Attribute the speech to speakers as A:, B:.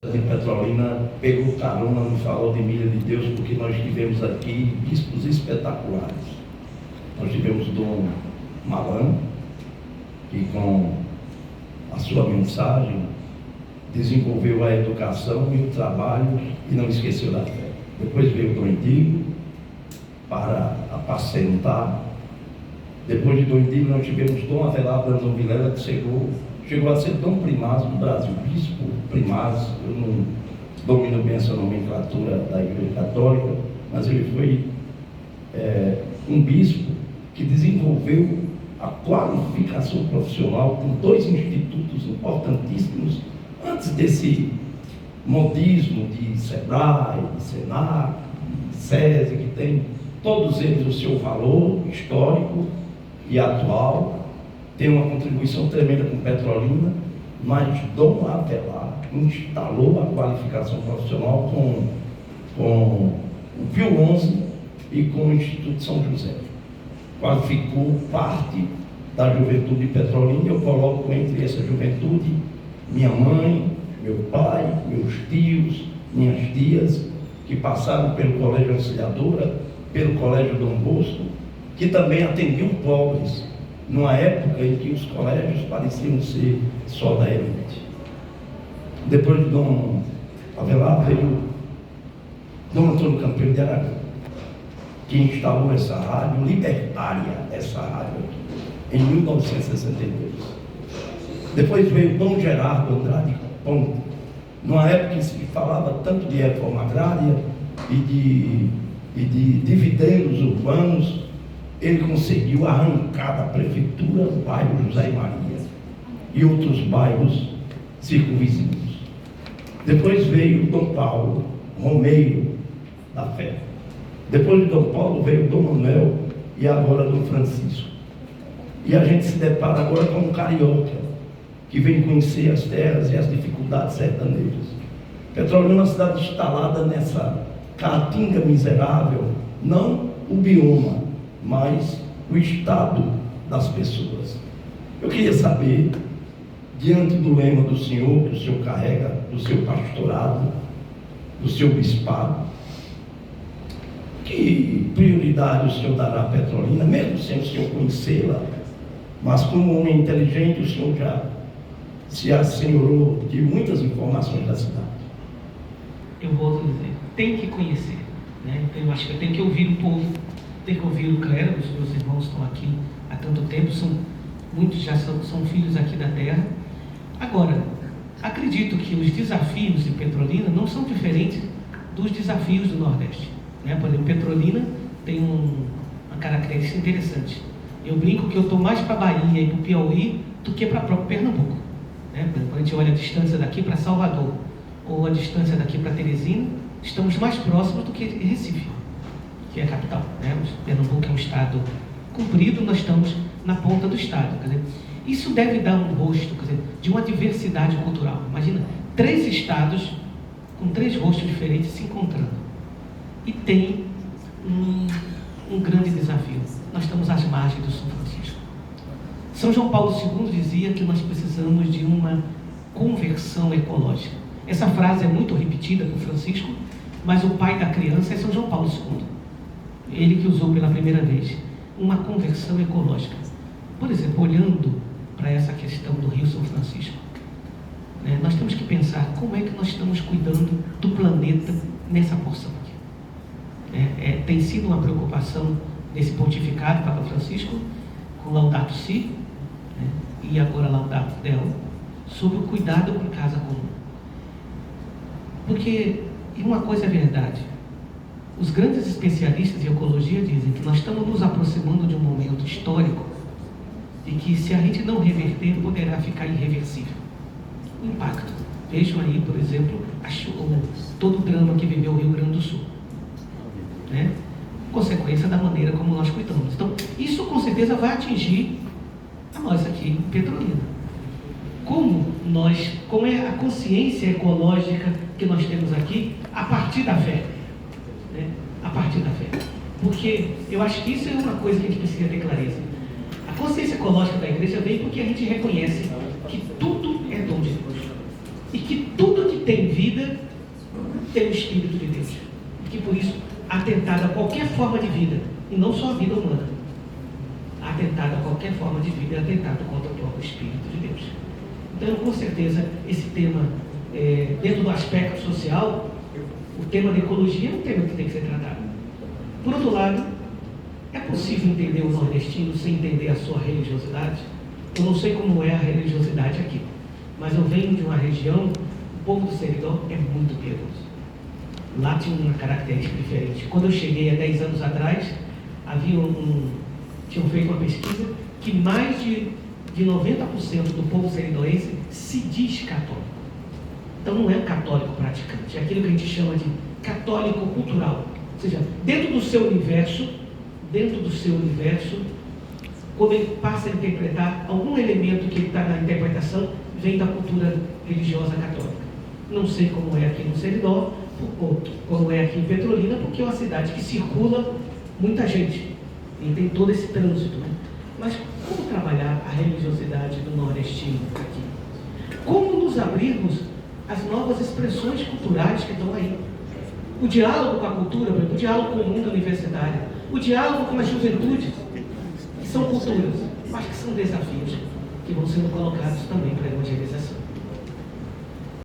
A: de Petrolina pegou carona no Farol de Milha de Deus, porque nós tivemos aqui bispos espetaculares. Nós tivemos Dom Malan, que com a sua mensagem desenvolveu a educação e o trabalho e não esqueceu da fé. Depois veio Dom Indigo para apacentar. Depois de Dom Indigo nós tivemos Dom Avelado Brandão Vilela, que chegou a ser Dom Primaz do Brasil, Bispo Primaz. Eu não domino bem essa nomenclatura da Igreja Católica, mas ele foi um bispo que desenvolveu a qualificação profissional com 2 institutos importantíssimos antes desse modismo de SEBRAE, de SENAC, de SESI, que tem todos eles o seu valor histórico e atual. Tem uma contribuição tremenda com Petrolina, mas Dom Avelar instalou a qualificação profissional com o Pio XI e com o Instituto São José. Qualificou parte da juventude de Petrolina. Eu coloco entre essa juventude minha mãe, meu pai, meus tios, minhas tias, que passaram pelo Colégio Auxiliadora, pelo Colégio Dom Bosco, que também atendiam pobres, numa época em que os colégios pareciam ser só da elite. Depois de Dom Avelar veio Dom Antônio Campeiro de Aragão, que instalou essa rádio libertária, essa rádio aqui, em 1962. Depois veio Dom Gerardo Andrade Ponte, numa época em que se falava tanto de reforma agrária e de dividendos urbanos. Ele conseguiu arrancar da prefeitura o bairro José e Maria e outros bairros circunvizinhos. Depois veio Dom Paulo Romeiro da Fé. Depois de Dom Paulo veio Dom Manuel e agora Dom Francisco. E a gente se depara agora com um carioca que vem conhecer as terras e as dificuldades sertanejas. Petrolina é uma cidade instalada nessa caatinga miserável, não o bioma, mas o estado das pessoas. Eu queria saber, diante do lema do Senhor, que o Senhor carrega, do seu pastorado, do seu bispado, que prioridade o Senhor dará à Petrolina, mesmo sem o Senhor conhecê-la, mas como homem inteligente, o Senhor já se assenhorou de muitas informações da cidade.
B: Eu volto a dizer, tem que conhecer, né? Então eu acho que eu tenho que ouvir o povo, tem que ouvir o clero. Os meus irmãos estão aqui há tanto tempo, muitos já são filhos aqui da terra. Agora, acredito que os desafios de Petrolina não são diferentes dos desafios do Nordeste, né? Por exemplo, Petrolina tem uma característica interessante. Eu brinco que eu estou mais para a Bahia e para o Piauí do que para próprio Pernambuco, né? Quando a gente olha a distância daqui para Salvador ou a distância daqui para Teresina, estamos mais próximos do que Recife, que é a capital, né? Pernambuco é um estado comprido, nós estamos na ponta do estado. Quer dizer, isso deve dar um rosto, quer dizer, de uma diversidade cultural. Imagina, 3 estados com 3 rostos diferentes se encontrando. E tem um grande desafio. Nós estamos às margens do São Francisco. São João Paulo II dizia que nós precisamos de uma conversão ecológica. Essa frase é muito repetida por Francisco, mas o pai da criança é São João Paulo II. Ele que usou pela primeira vez uma conversão ecológica. Por exemplo, olhando para essa questão do Rio São Francisco, né, nós temos que pensar como é que nós estamos cuidando do planeta nessa porção aqui. Tem sido uma preocupação desse pontificado, Papa Francisco, com Laudato Si, né, e agora Laudato Deo, sobre o cuidado com a casa comum. Porque uma coisa é verdade, os grandes especialistas em ecologia dizem que nós estamos nos aproximando de um momento histórico e que, se a gente não reverter, poderá ficar irreversível. O impacto. Vejam aí, por exemplo, todo o drama que viveu o Rio Grande do Sul, né? Consequência da maneira como nós cuidamos. Então, isso com certeza vai atingir a nós aqui em Petrolina. Como é a consciência ecológica que nós temos aqui a partir da fé, né? A partir da fé. Porque eu acho que isso é uma coisa que a gente precisa ter clareza. A consciência ecológica da igreja vem porque a gente reconhece que tudo é dom de Deus. E que tudo que tem vida tem o Espírito de Deus. Que por isso, atentado a qualquer forma de vida, e não só a vida humana, atentado a qualquer forma de vida é atentado contra o próprio Espírito de Deus. Então, com certeza, esse tema, dentro do aspecto social, o tema da ecologia é um tema que tem que ser tratado. Por outro lado, é possível entender o nordestino sem entender a sua religiosidade? Eu não sei como é a religiosidade aqui, mas eu venho de uma região, o povo do Seridó é muito piedoso. Lá tinha uma característica diferente. Quando eu cheguei há 10 anos atrás, tinham feito uma pesquisa que mais de 90% do povo seridoense se diz católico. Então não é um católico praticante, é aquilo que a gente chama de católico cultural. Ou seja, dentro do seu universo, quando ele passa a interpretar algum elemento que ele está na interpretação, vem da cultura religiosa católica. Não sei como é aqui no Seridó, ou como é aqui em Petrolina, porque é uma cidade que circula muita gente e tem todo esse trânsito, né? Mas como trabalhar a religiosidade do nordestino aqui? Como nos abrirmos às novas expressões culturais que estão aí? O diálogo com a cultura, o diálogo com o mundo universitário, o diálogo com a juventude, que são culturas, mas que são desafios que vão sendo colocados também para a evangelização.